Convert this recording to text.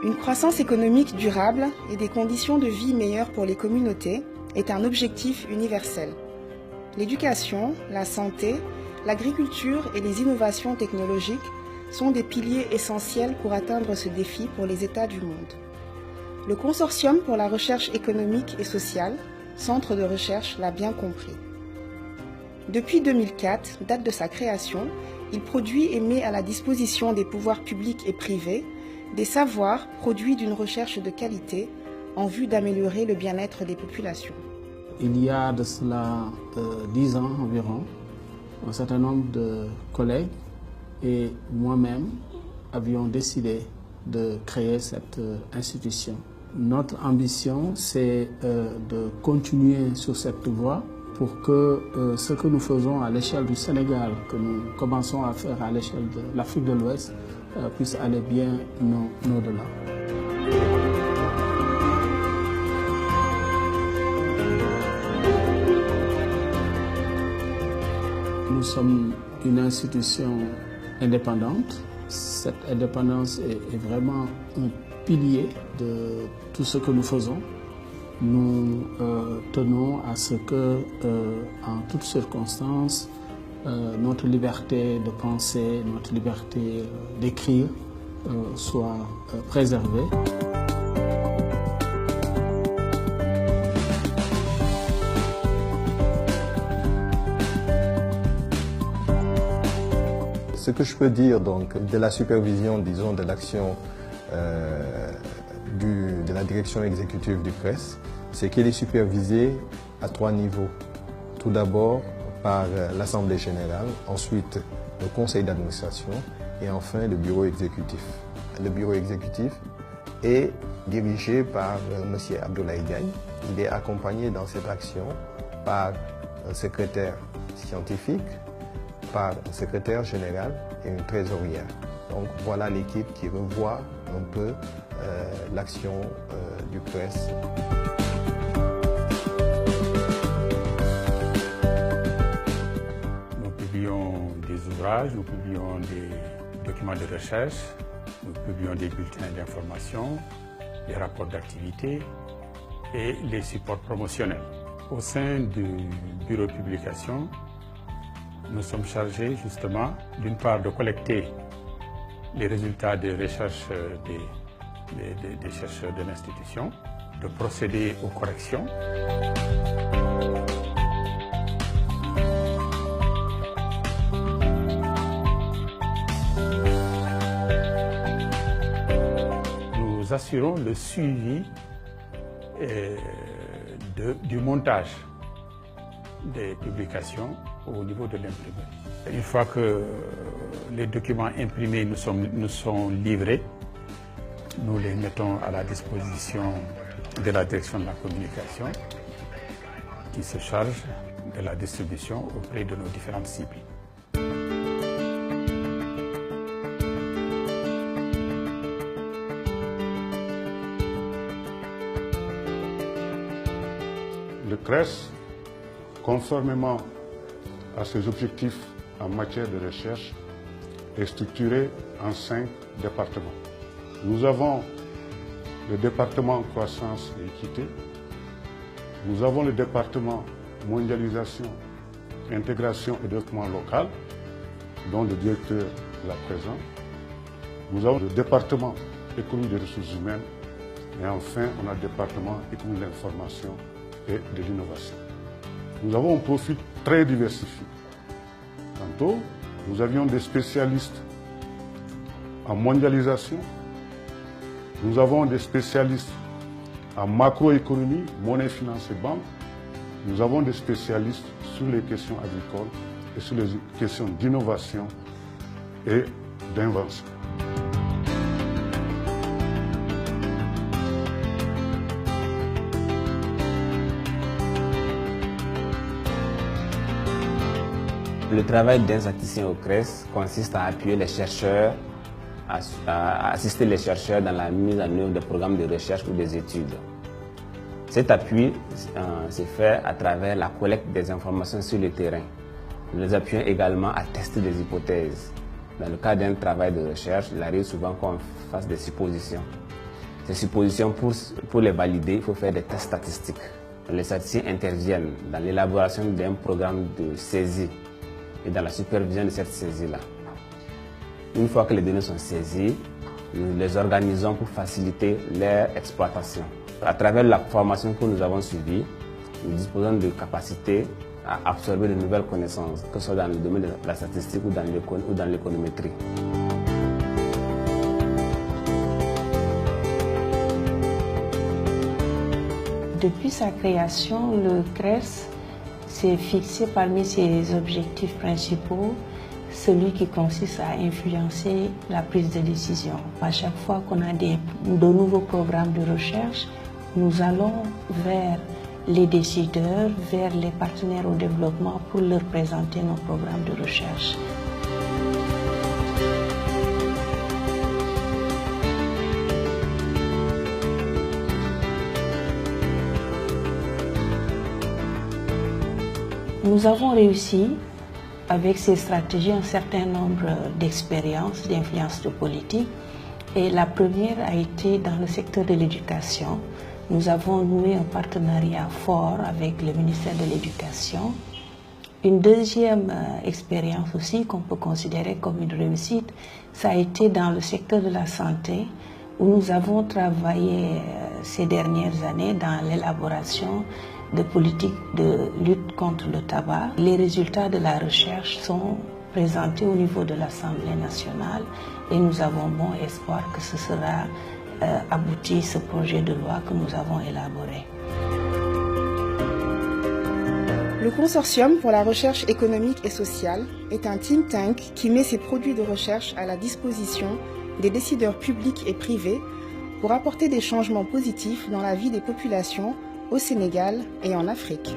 Une croissance économique durable et des conditions de vie meilleures pour les communautés est un objectif universel. L'éducation, la santé, l'agriculture et les innovations technologiques sont des piliers essentiels pour atteindre ce défi pour les États du monde. Le Consortium pour la recherche économique et sociale, centre de recherche, l'a bien compris. Depuis 2004, date de sa création, il produit et met à la disposition des pouvoirs publics et privés des savoirs produits d'une recherche de qualité en vue d'améliorer le bien-être des populations. Il y a de cela 10 ans environ, un certain nombre de collègues et moi-même avions décidé de créer cette institution. Notre ambition, c'est de continuer sur cette voie pour que ce que nous faisons à l'échelle du Sénégal, que nous commençons à faire à l'échelle de l'Afrique de l'Ouest, puisse aller bien au-delà. Nous sommes une institution indépendante. Cette indépendance est vraiment un pilier de tout ce que nous faisons. Nous tenons à ce que, en toutes circonstances, notre liberté de penser, notre liberté d'écrire soit préservée. Ce que je peux dire donc de la supervision, disons, de l'action de la direction exécutive du CRES, c'est qu'elle est supervisée à 3 niveaux. Tout d'abord par l'Assemblée générale, ensuite le conseil d'administration et enfin le bureau exécutif. Le bureau exécutif est dirigé par M. Abdoulaye Diagne. Il est accompagné dans cette action par un secrétaire scientifique, par un secrétaire général et une trésorière. Donc voilà l'équipe qui revoit un peu l'action du CRES. Nous publions des ouvrages, nous publions des documents de recherche, nous publions des bulletins d'information, des rapports d'activité et les supports promotionnels. Au sein du bureau de publication, nous sommes chargés justement d'une part de collecter les résultats des recherches des chercheurs de l'institution, de procéder aux corrections. Nous assurons le suivi du montage des publications au niveau de l'imprimerie. Une fois que les documents imprimés nous sont livrés, nous les mettons à la disposition de la direction de la communication qui se charge de la distribution auprès de nos différentes cibles. Le CRES, conformément à ses objectifs en matière de recherche, est structuré en 5 départements. Nous avons le département croissance et équité, nous avons le département mondialisation, intégration et développement local, dont le directeur est là présent. Nous avons le département économie des ressources humaines et enfin on a le département économie de l'information et de l'innovation. Nous avons un profil très diversifié. Tantôt, nous avions des spécialistes en mondialisation, nous avons des spécialistes en macroéconomie, monnaie, finance et banque, nous avons des spécialistes sur les questions agricoles et sur les questions d'innovation et d'invention. Le travail des institutions au CRES consiste à appuyer les chercheurs, à assister les chercheurs dans la mise en œuvre de programmes de recherche ou des études. Cet appui se fait à travers la collecte des informations sur le terrain. Nous les appuyons également à tester des hypothèses. Dans le cadre d'un travail de recherche, il arrive souvent qu'on fasse des suppositions. Ces suppositions, pour les valider, il faut faire des tests statistiques. Les statisticiens interviennent dans l'élaboration d'un programme de saisie et dans la supervision de cette saisie-là. Une fois que les données sont saisies, nous les organisons pour faciliter leur exploitation. À travers la formation que nous avons suivie, nous disposons de capacités à absorber de nouvelles connaissances, que ce soit dans le domaine de la statistique ou dans l'économétrie. Depuis sa création, le CRES s'est fixé parmi ses objectifs principaux celui qui consiste à influencer la prise de décision. À chaque fois qu'on a de nouveaux programmes de recherche, nous allons vers les décideurs, vers les partenaires au développement pour leur présenter nos programmes de recherche. Nous avons réussi, avec ces stratégies, un certain nombre d'expériences, d'influence de politique. Et la première a été dans le secteur de l'éducation. Nous avons noué un partenariat fort avec le ministère de l'Éducation. Une deuxième expérience aussi qu'on peut considérer comme une réussite, ça a été dans le secteur de la santé, où nous avons travaillé ces dernières années dans l'élaboration de politiques de lutte contre le tabac. Les résultats de la recherche sont présentés au niveau de l'Assemblée nationale et nous avons bon espoir que ce sera abouti, ce projet de loi que nous avons élaboré. Le Consortium pour la recherche économique et sociale est un think tank qui met ses produits de recherche à la disposition des décideurs publics et privés pour apporter des changements positifs dans la vie des populations au Sénégal et en Afrique.